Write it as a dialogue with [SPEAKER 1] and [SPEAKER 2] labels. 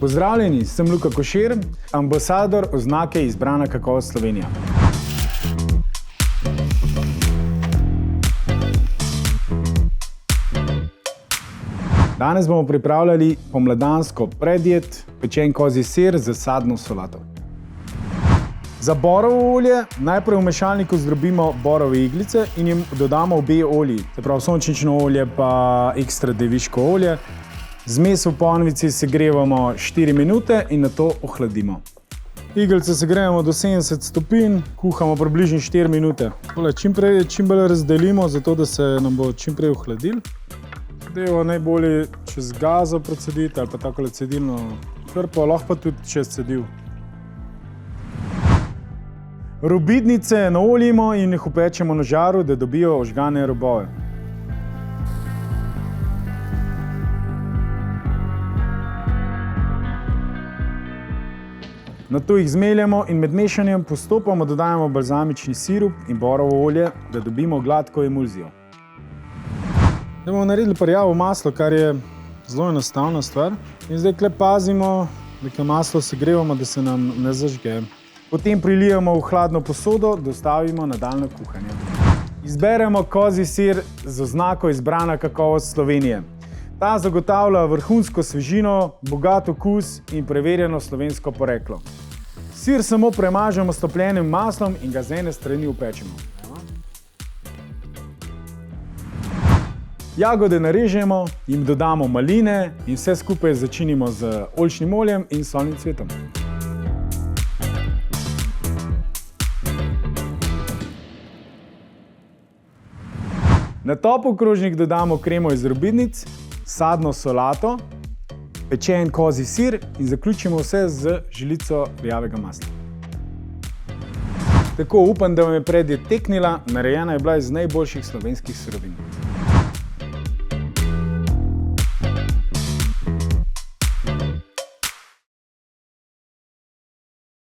[SPEAKER 1] Pozdravljeni, sem Luka Košir, ambasador oznake Izbrana kakovost Slovenija. Danes bomo pripravljali pomladansko predjed, pečen kozji sir z sadno solato. Za borovo olje najprej v mešalniku zdrobimo borove iglice in jim dodamo obe olji, se pravi sončnično olje pa ekstra deviško olje. Zmes v ponvici segrevamo 4 minute in nato ohladimo. Iglice segrevamo do 70 stopinj, kuhamo približno 4 minute. Čim bolj razdelimo, zato da se nam bo čim prej ohladil. Zadevo najbolje čez gazo precediti ali pa takole cedilno krpo, lahko pa tudi čez cedil. Robidnice naoljimo in jih upečemo na žaru, da dobijo ožgane robove. Nato jih zmeljemo in med mešanjem postopoma dodajamo balzamični sirup in borovo olje, da dobimo gladko emulzijo. Zdaj bomo naredili prjavo maslo, kar je zelo enostavna stvar. In zdaj tukaj pazimo, da maslo segrevamo, da se nam ne zažge. Potem prilijemo v hladno posodo, dostavimo nadaljnje kuhanje. Izberemo kozji sir z oznako Izbrana kakovost Slovenije. Ta zagotavlja vrhunsko svežino, bogat okus in preverjeno slovensko poreklo. Sir samo premažemo s topljenim maslom in ga z ene strani upečemo. Jagode narežemo, jim dodamo maline in vse skupaj začinimo z oljčnim oljem in solnim cvetom. Na topel krožnik dodamo kremo iz robidnic, sadno solato, pečen kozji sir in zaključimo vse z žlico rjavega masla. Tako, upam, da vam je predjed teknila, narejena je bila iz najboljših slovenskih surovin.